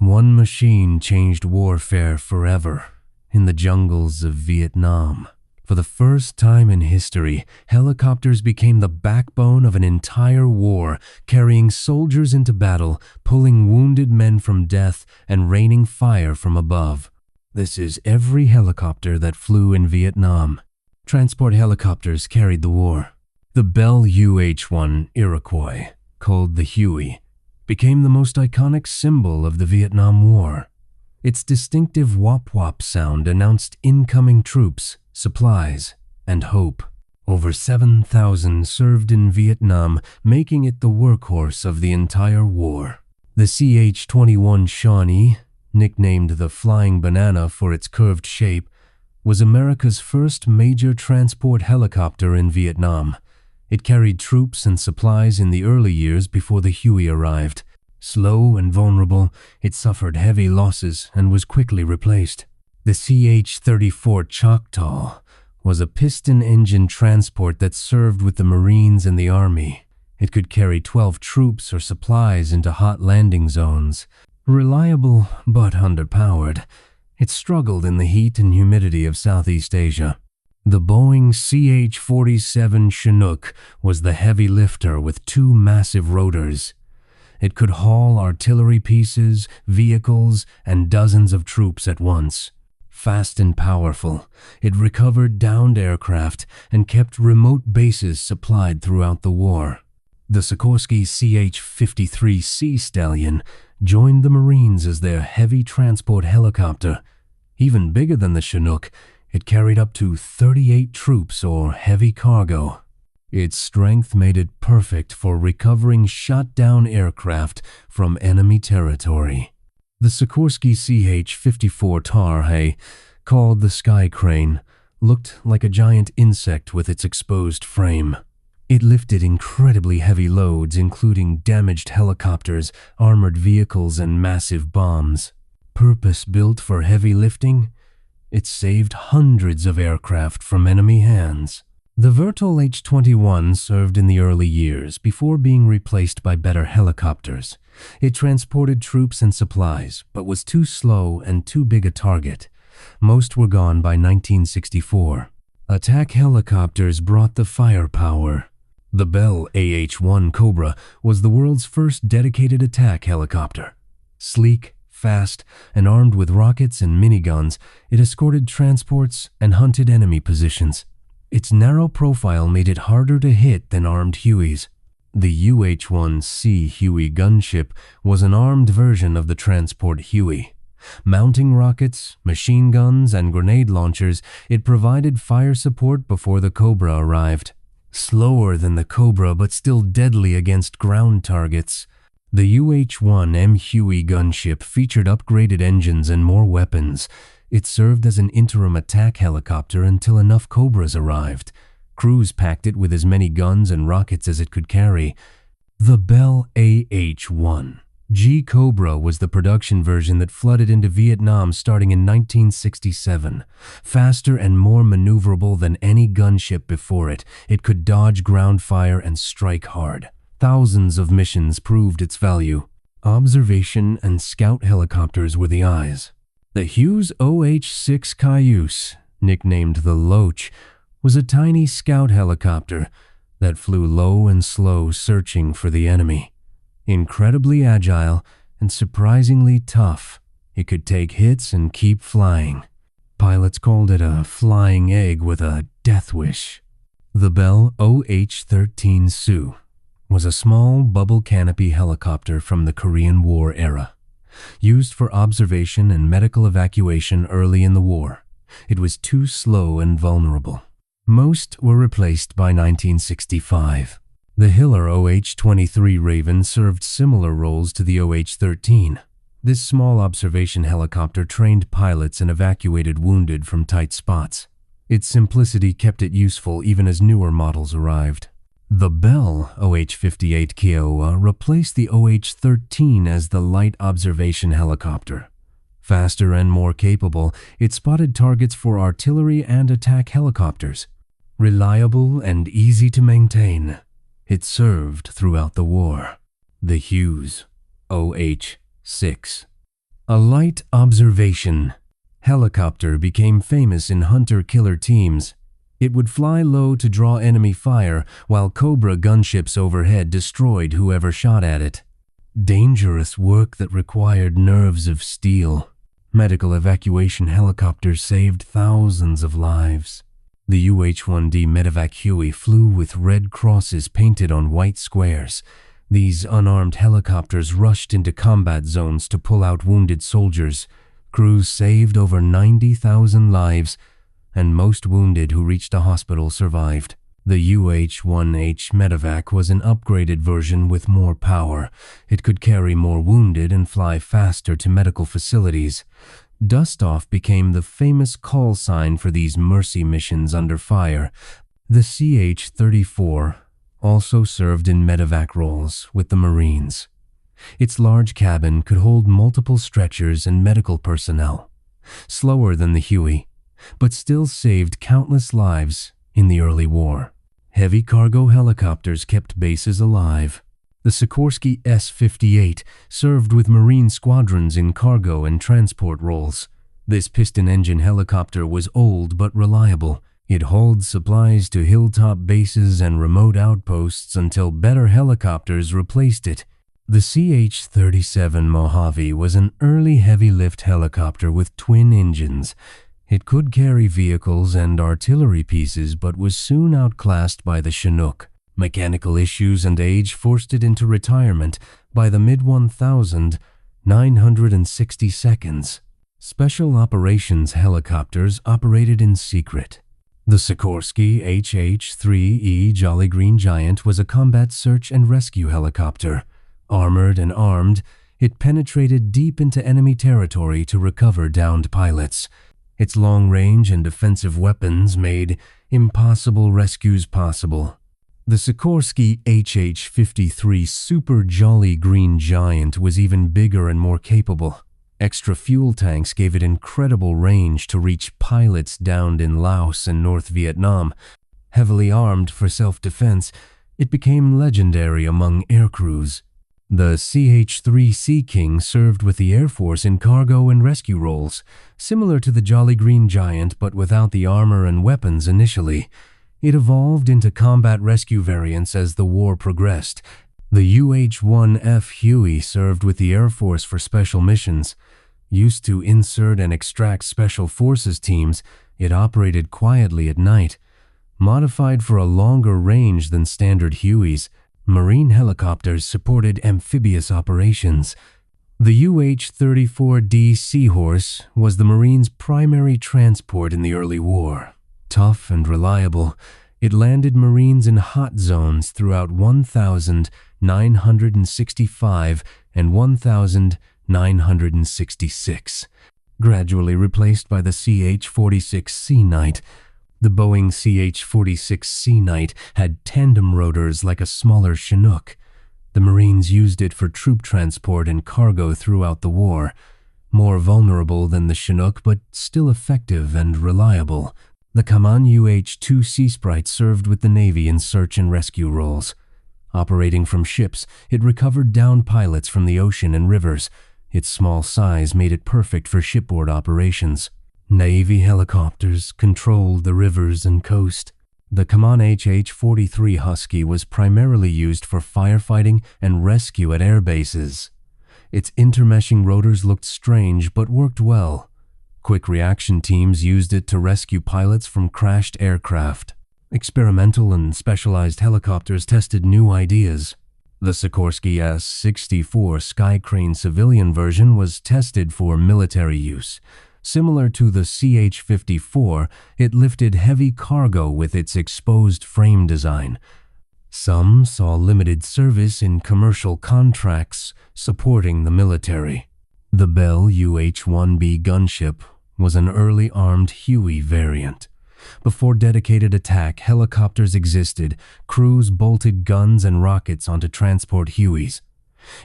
One machine changed warfare forever in the jungles of Vietnam. For the first time in history, helicopters became the backbone of an entire war, carrying soldiers into battle, pulling wounded men from death, and raining fire from above. This is every helicopter that flew in Vietnam. Transport helicopters carried the war. The Bell UH-1 Iroquois, called the Huey, became the most iconic symbol of the Vietnam War. Its distinctive wop-wop sound announced incoming troops, supplies, and hope. Over 7,000 served in Vietnam, making it the workhorse of the entire war. The CH-21 Shawnee, nicknamed the Flying Banana for its curved shape, was America's first major transport helicopter in Vietnam. It carried troops and supplies in the early years before the Huey arrived. Slow and vulnerable, it suffered heavy losses and was quickly replaced. The CH-34 Choctaw was a piston-engine transport that served with the Marines and the Army. It could carry 12 troops or supplies into hot landing zones. Reliable but underpowered, it struggled in the heat and humidity of Southeast Asia. The Boeing CH-47 Chinook was the heavy lifter with two massive rotors. It could haul artillery pieces, vehicles, and dozens of troops at once. Fast and powerful, it recovered downed aircraft and kept remote bases supplied throughout the war. The Sikorsky CH-53 Sea Stallion joined the Marines as their heavy transport helicopter. Even bigger than the Chinook, it carried up to 38 troops or heavy cargo. Its strength made it perfect for recovering shot-down aircraft from enemy territory. The Sikorsky CH-54 Tarhe, called the Sky Crane, looked like a giant insect with its exposed frame. It lifted incredibly heavy loads, including damaged helicopters, armored vehicles, and massive bombs. Purpose-built for heavy lifting, it saved hundreds of aircraft from enemy hands. The Vertol H-21 served in the early years before being replaced by better helicopters. It transported troops and supplies, but was too slow and too big a target. Most were gone by 1964. Attack helicopters brought the firepower. The Bell AH-1 Cobra was the world's first dedicated attack helicopter. Sleek, fast, and armed with rockets and miniguns, it escorted transports and hunted enemy positions. Its narrow profile made it harder to hit than armed Hueys. The UH-1C Huey gunship was an armed version of the transport Huey. Mounting rockets, machine guns, and grenade launchers, it provided fire support before the Cobra arrived. Slower than the Cobra but still deadly against ground targets, the UH-1M Huey gunship featured upgraded engines and more weapons. It served as an interim attack helicopter until enough Cobras arrived. Crews packed it with as many guns and rockets as it could carry. The Bell AH-1 G Cobra was the production version that flooded into Vietnam starting in 1967. Faster and more maneuverable than any gunship before it, it could dodge ground fire and strike hard. Thousands of missions proved its value. Observation and scout helicopters were the eyes. The Hughes OH-6 Cayuse, nicknamed the Loach, was a tiny scout helicopter that flew low and slow searching for the enemy. Incredibly agile and surprisingly tough, it could take hits and keep flying. Pilots called it a flying egg with a death wish. The Bell OH-13 Sioux was a small bubble canopy helicopter from the Korean War era. Used for observation and medical evacuation early in the war, it was too slow and vulnerable. Most were replaced by 1965. The Hiller OH-23 Raven served similar roles to the OH-13. This small observation helicopter trained pilots and evacuated wounded from tight spots. Its simplicity kept it useful even as newer models arrived. The Bell OH-58 Kiowa replaced the OH-13 as the light observation helicopter. Faster and more capable, it spotted targets for artillery and attack helicopters. Reliable and easy to maintain, it served throughout the war. The Hughes OH-6 A light observation helicopter became famous in hunter-killer teams. It would fly low to draw enemy fire, while Cobra gunships overhead destroyed whoever shot at it. Dangerous work that required nerves of steel. Medical evacuation helicopters saved thousands of lives. The UH-1D medevac Huey flew with red crosses painted on white squares. These unarmed helicopters rushed into combat zones to pull out wounded soldiers. Crews saved over 90,000 lives, and most wounded who reached a hospital survived. The UH-1H medevac was an upgraded version with more power. It could carry more wounded and fly faster to medical facilities. Dust-off became the famous call sign for these mercy missions under fire. The CH-34 also served in medevac roles with the Marines. Its large cabin could hold multiple stretchers and medical personnel. Slower than the Huey, but still saved countless lives in the early war. Heavy cargo helicopters kept bases alive. The Sikorsky S-58 served with Marine squadrons in cargo and transport roles. This piston-engine helicopter was old but reliable. It hauled supplies to hilltop bases and remote outposts until better helicopters replaced it. The CH-37 Mojave was an early heavy-lift helicopter with twin engines. It could carry vehicles and artillery pieces, but was soon outclassed by the Chinook. Mechanical issues and age forced it into retirement by the mid-1960s. Special operations helicopters operated in secret. The Sikorsky HH-3E Jolly Green Giant was a combat search and rescue helicopter. Armored and armed, it penetrated deep into enemy territory to recover downed pilots. Its long-range and defensive weapons made impossible rescues possible. The Sikorsky HH-53 Super Jolly Green Giant was even bigger and more capable. Extra fuel tanks gave it incredible range to reach pilots downed in Laos and North Vietnam. Heavily armed for self-defense, it became legendary among aircrews. The CH-3 Sea King served with the Air Force in cargo and rescue roles, similar to the Jolly Green Giant but without the armor and weapons initially. It evolved into combat rescue variants as the war progressed. The UH-1F Huey served with the Air Force for special missions. Used to insert and extract special forces teams, it operated quietly at night. Modified for a longer range than standard Hueys, Marine helicopters supported amphibious operations. The UH-34D Seahorse was the Marines' primary transport in the early war. Tough and reliable, it landed Marines in hot zones throughout 1,965 and 1,966, gradually replaced by the CH-46 Sea Knight. The Boeing CH-46 Sea Knight had tandem rotors like a smaller Chinook. The Marines used it for troop transport and cargo throughout the war. More vulnerable than the Chinook, but still effective and reliable. The Kaman UH-2 Sea Sprite served with the Navy in search and rescue roles. Operating from ships, it recovered downed pilots from the ocean and rivers. Its small size made it perfect for shipboard operations. Navy helicopters controlled the rivers and coast. The Kaman HH-43 Husky was primarily used for firefighting and rescue at air bases. Its intermeshing rotors looked strange but worked well. Quick reaction teams used it to rescue pilots from crashed aircraft. Experimental and specialized helicopters tested new ideas. The Sikorsky S-64 Sky Crane civilian version was tested for military use. Similar to the CH-54, it lifted heavy cargo with its exposed frame design. Some saw limited service in commercial contracts supporting the military. The Bell UH-1B gunship was an early armed Huey variant. Before dedicated attack helicopters existed, crews bolted guns and rockets onto transport Hueys.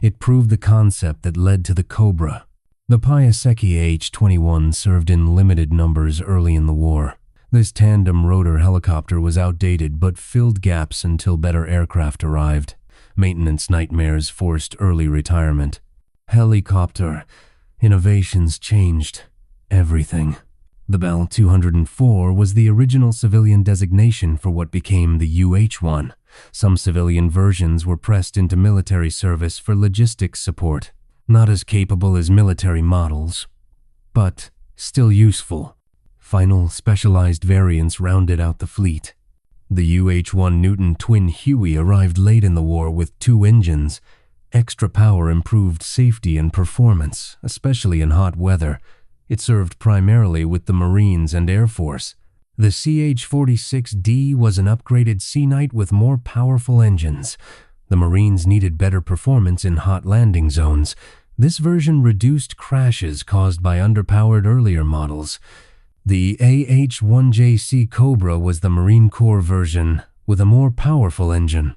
It proved the concept that led to the Cobra. The Piasecki H-21 served in limited numbers early in the war. This tandem rotor helicopter was outdated but filled gaps until better aircraft arrived. Maintenance nightmares forced early retirement. Helicopter. Innovations changed everything. The Bell 204 was the original civilian designation for what became the UH-1. Some civilian versions were pressed into military service for logistics support. Not as capable as military models, but still useful. Final specialized variants rounded out the fleet. The UH-1 Newton twin Huey arrived late in the war with 2 engines. Extra power improved safety and performance, especially in hot weather. It served primarily with the Marines and Air Force. The CH-46D was an upgraded Sea Knight with more powerful engines. The Marines needed better performance in hot landing zones. This version reduced crashes caused by underpowered earlier models. The AH-1JC Cobra was the Marine Corps version with a more powerful engine.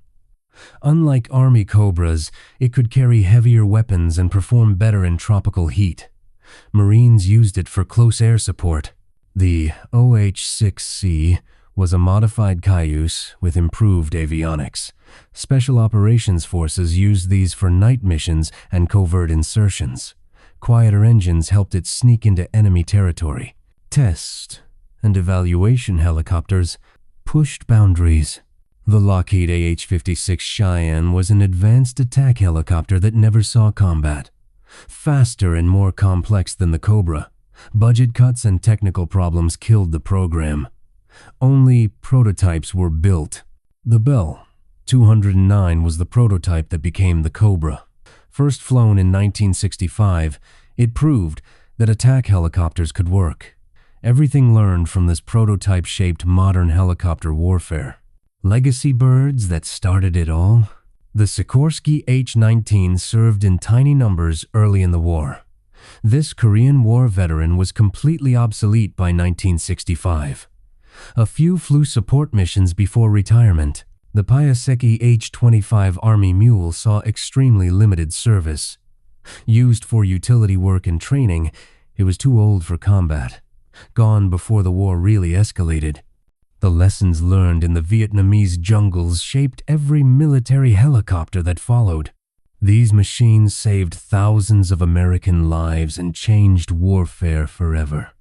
Unlike Army Cobras, it could carry heavier weapons and perform better in tropical heat. Marines used it for close air support. The OH-6C was a modified Cayuse with improved avionics. Special Operations Forces used these for night missions and covert insertions. Quieter engines helped it sneak into enemy territory. Test and evaluation helicopters pushed boundaries. The Lockheed AH-56 Cheyenne was an advanced attack helicopter that never saw combat. Faster and more complex than the Cobra. Budget cuts and technical problems killed the program. Only prototypes were built. The Bell 209 was the prototype that became the Cobra. First flown in 1965, it proved that attack helicopters could work. Everything learned from this prototype-shaped modern helicopter warfare. Legacy birds that started it all? The Sikorsky H-19 served in tiny numbers early in the war. This Korean War veteran was completely obsolete by 1965. A few flew support missions before retirement. The Piasecki H-25 Army Mule saw extremely limited service. Used for utility work and training, it was too old for combat. Gone before the war really escalated. The lessons learned in the Vietnamese jungles shaped every military helicopter that followed. These machines saved thousands of American lives and changed warfare forever.